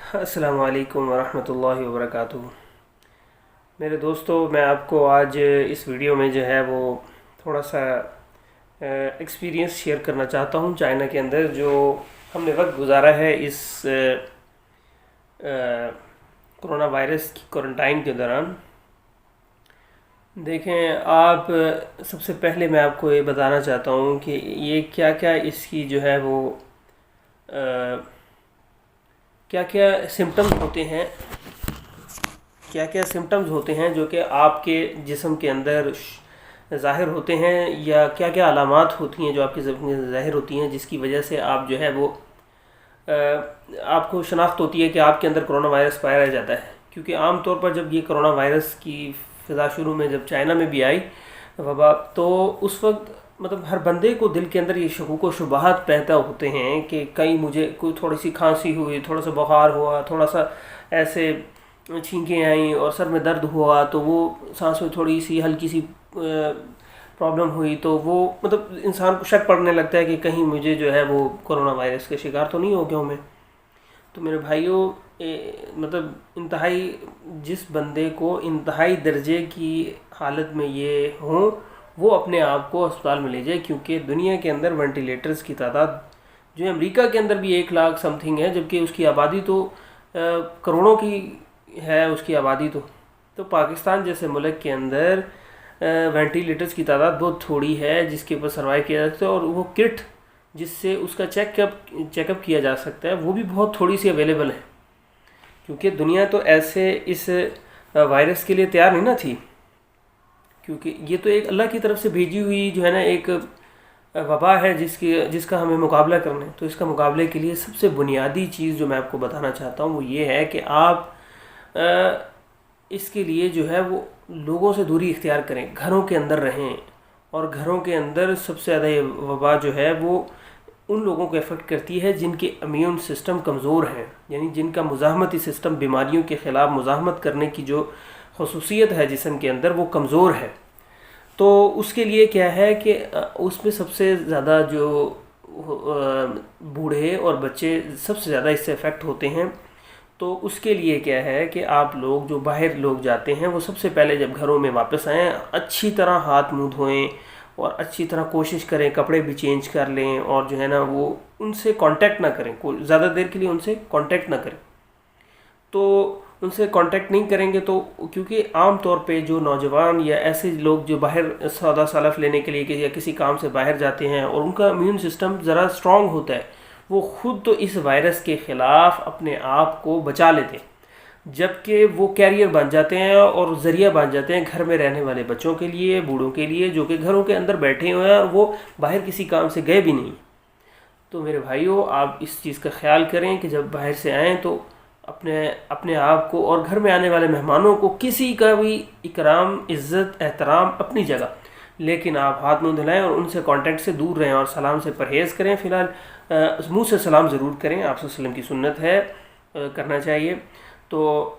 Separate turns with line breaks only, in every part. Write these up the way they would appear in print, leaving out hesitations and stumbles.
السلام علیکم ورحمۃ اللہ وبرکاتہ۔ میرے دوستو، میں آپ کو آج اس ویڈیو میں جو ہے وہ تھوڑا سا ایکسپیرینس شیئر کرنا چاہتا ہوں چائنا کے اندر جو ہم نے وقت گزارا ہے اس کرونا وائرس کی کوارنٹائن کے دوران۔ دیکھیں آپ، سب سے پہلے میں آپ کو یہ بتانا چاہتا ہوں کہ یہ کیا کیا اس کی جو ہے وہ کیا کیا سمٹمز ہوتے ہیں، جو کہ آپ کے جسم کے اندر ظاہر ہوتے ہیں، یا کیا کیا علامات ہوتی ہیں جو آپ کے جسم میں ظاہر ہوتی ہیں، جس کی وجہ سے آپ جو ہے وہ آپ کو شناخت ہوتی ہے کہ آپ کے اندر کرونا وائرس پایا جاتا ہے۔ کیونکہ عام طور پر جب یہ کرونا وائرس کی فضا شروع میں جب چائنا میں بھی آئی وبا، تو اس وقت مطلب ہر بندے کو دل کے اندر یہ شکوک و شبہات پیدا ہوتے ہیں کہ کہیں مجھے کوئی تھوڑی سی کھانسی ہوئی، تھوڑا سا بخار ہوا، تھوڑا سا ایسے چھینکیں آئیں اور سر میں درد ہوا، تو وہ سانس میں تھوڑی سی ہلکی سی پرابلم ہوئی، تو وہ مطلب انسان کو شک پڑنے لگتا ہے کہ کہیں مجھے جو ہے وہ کرونا وائرس کا شکار تو نہیں ہو گیا ہوں میں۔ تو میرے بھائیوں، مطلب انتہائی جس بندے کو انتہائی درجے کی حالت میں یہ ہوں، وہ اپنے آپ کو اسپتال میں لے جائے، کیونکہ دنیا کے اندر وینٹیلیٹرز کی تعداد جو ہے امریکہ کے اندر بھی 1 لاکھ سم تھنگ ہے، جبکہ اس کی آبادی تو کروڑوں کی ہے اس کی آبادی۔ تو پاکستان جیسے ملک کے اندر وینٹیلیٹرز کی تعداد بہت تھوڑی ہے جس کے اوپر سروائیو کیا جا سکتا ہے، اور وہ کٹ جس سے اس کا چیک اپ کیا جا سکتا ہے وہ بھی بہت تھوڑی سی اویلیبل ہے، کیونکہ دنیا تو ایسے اس وائرس کے لیے تیار نہیں نہ تھی، کیونکہ یہ تو ایک اللہ کی طرف سے بھیجی ہوئی جو ہے نا ایک وبا ہے جس کا ہمیں مقابلہ کرنا ہے۔ تو اس کا مقابلے کے لیے سب سے بنیادی چیز جو میں آپ کو بتانا چاہتا ہوں وہ یہ ہے کہ آپ اس کے لیے جو ہے وہ لوگوں سے دوری اختیار کریں، گھروں کے اندر رہیں، اور گھروں کے اندر سب سے زیادہ یہ وبا جو ہے وہ ان لوگوں کو افیکٹ کرتی ہے جن کے امیون سسٹم کمزور ہیں، یعنی جن کا مزاحمتی سسٹم بیماریوں کے خلاف مزاحمت کرنے کی جو خصوصیت ہے جسم کے اندر وہ کمزور ہے۔ تو اس کے لیے کیا ہے کہ اس میں سب سے زیادہ جو بوڑھے اور بچے سب سے زیادہ اس سے افیکٹ ہوتے ہیں۔ تو اس کے لیے کیا ہے کہ آپ لوگ جو باہر لوگ جاتے ہیں وہ سب سے پہلے جب گھروں میں واپس آئیں اچھی طرح ہاتھ منہ دھوئیں، اور اچھی طرح کوشش کریں کپڑے بھی چینج کر لیں، اور جو ہے نا وہ ان سے کانٹیکٹ نہ کریں، کوئی زیادہ دیر کے لیے ان سے کانٹیکٹ نہ کریں۔ تو ان سے کانٹیکٹ نہیں کریں گے تو کیونکہ عام طور پہ جو نوجوان یا ایسے لوگ جو باہر سودا سلف لینے کے لیے یا کسی کام سے باہر جاتے ہیں اور ان کا امیون سسٹم ذرا اسٹرانگ ہوتا ہے، وہ خود تو اس وائرس کے خلاف اپنے آپ کو بچا لیتے ہیں، جبکہ وہ کیریئر بن جاتے ہیں اور ذریعہ بن جاتے ہیں گھر میں رہنے والے بچوں کے لیے، بوڑھوں کے لیے، جو کہ گھروں کے اندر بیٹھے ہوئے ہیں اور وہ باہر کسی کام سے گئے بھی نہیں۔ تو میرے بھائیوں، آپ اس چیز کا خیال کریں کہ جب باہر سے آئیں تو اپنے آپ کو اور گھر میں آنے والے مہمانوں کو کسی کا بھی اکرام، عزت، احترام اپنی جگہ، لیکن آپ ہاتھ منہ دھلائیں اور ان سے کانٹیکٹ سے دور رہیں اور سلام سے پرہیز کریں۔ فی الحال منہ سے سلام ضرور کریں، آپ صلی اللہ علیہ وسلم کی سنت ہے، کرنا چاہیے۔ تو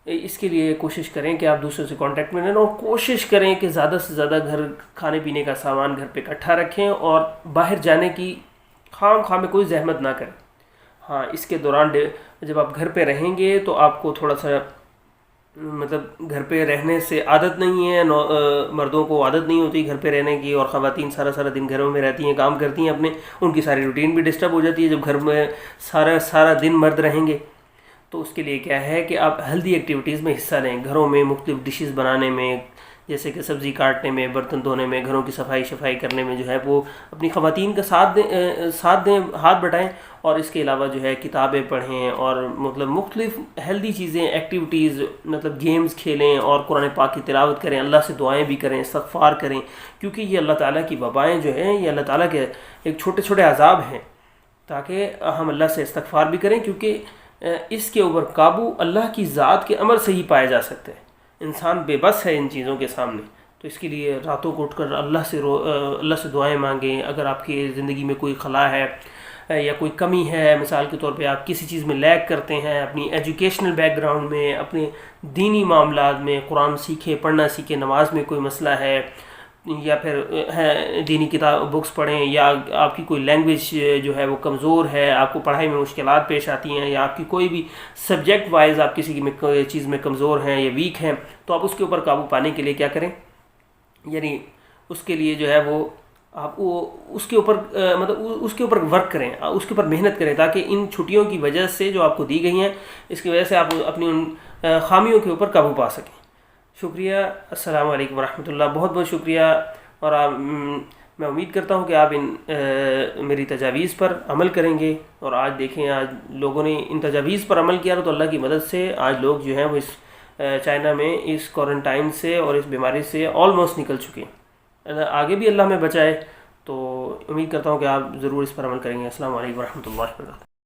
اس کے لیے کوشش کریں کہ آپ دوسروں سے کانٹیکٹ میں رہیں، اور کوشش کریں کہ زیادہ سے زیادہ گھر کھانے پینے کا سامان گھر پہ اکٹھا رکھیں، اور باہر جانے کی خواہ میں کوئی زحمت نہ کریں۔ ہاں، اس کے دوران جب آپ گھر پہ رہیں گے تو آپ کو تھوڑا سا مطلب گھر پہ رہنے سے عادت نہیں ہے، مردوں کو عادت نہیں ہوتی گھر پہ رہنے کی، اور خواتین سارا دن گھروں میں رہتی ہیں، کام کرتی ہیں اپنے، ان کی ساری روٹین بھی ڈسٹرب ہو جاتی ہے جب گھر میں سارا دن مرد رہیں گے۔ تو اس کے لیے کیا ہے کہ آپ ہیلدی ایکٹیویٹیز میں حصہ لیں، گھروں میں مختلف ڈشز بنانے میں، جیسے کہ سبزی کاٹنے میں، برتن دھونے میں، گھروں کی صفائی کرنے میں جو ہے وہ اپنی خواتین کا ساتھ دیں، ہاتھ بٹائیں، اور اس کے علاوہ جو ہے کتابیں پڑھیں، اور مطلب مختلف ہیلدی چیزیں، ایکٹیویٹیز، مطلب گیمز کھیلیں، اور قرآن پاک کی تلاوت کریں، اللہ سے دعائیں بھی کریں، استغفار کریں، کیونکہ یہ اللہ تعالیٰ کی وبائیں جو ہیں یہ اللہ تعالیٰ کے ایک چھوٹے عذاب ہیں، تاکہ ہم اللہ سے استغفار بھی کریں، کیونکہ اس کے اوپر قابو اللہ کی ذات کے امر سے ہی پایا جا سکتا ہے۔ انسان بے بس ہے ان چیزوں کے سامنے، تو اس کے لیے راتوں کو اٹھ کر اللہ سے دعائیں مانگیں۔ اگر آپ کی زندگی میں کوئی خلا ہے یا کوئی کمی ہے، مثال کے طور پہ آپ کسی چیز میں لیگ کرتے ہیں، اپنی ایجوکیشنل بیک گراؤنڈ میں، اپنے دینی معاملات میں، قرآن سیکھیں، پڑھنا سیکھیں، نماز میں کوئی مسئلہ ہے، یا پھر دینی کتاب بکس پڑھیں، یا آپ کی کوئی لینگویج جو ہے وہ کمزور ہے، آپ کو پڑھائی میں مشکلات پیش آتی ہیں، یا آپ کی کوئی بھی سبجیکٹ وائز آپ کسی کی چیز میں کمزور ہیں یا ویک ہیں، تو آپ اس کے اوپر قابو پانے کے لیے کیا کریں، یعنی اس کے لیے جو ہے وہ آپ وہ اس کے اوپر مطلب اس کے اوپر ورک کریں، اس کے اوپر محنت کریں، تاکہ ان چھٹیوں کی وجہ سے جو آپ کو دی گئی ہیں اس کی وجہ سے آپ اپنی ان خامیوں کے اوپر قابو پا سکیں۔ شکریہ، السلام علیکم ورحمۃ اللہ، بہت بہت شکریہ۔ اور میں امید کرتا ہوں کہ آپ ان میری تجاویز پر عمل کریں گے، اور آج دیکھیں آج لوگوں نے ان تجاویز پر عمل کیا تو اللہ کی مدد سے آج لوگ جو ہیں وہ اس چائنا میں اس کوارنٹائن سے اور اس بیماری سے آلموسٹ نکل چکے ہیں۔ آگے بھی اللہ میں بچائے، تو امید کرتا ہوں کہ آپ ضرور اس پر عمل کریں گے۔ السلام علیکم ورحمۃ اللہ وبرکاتہ۔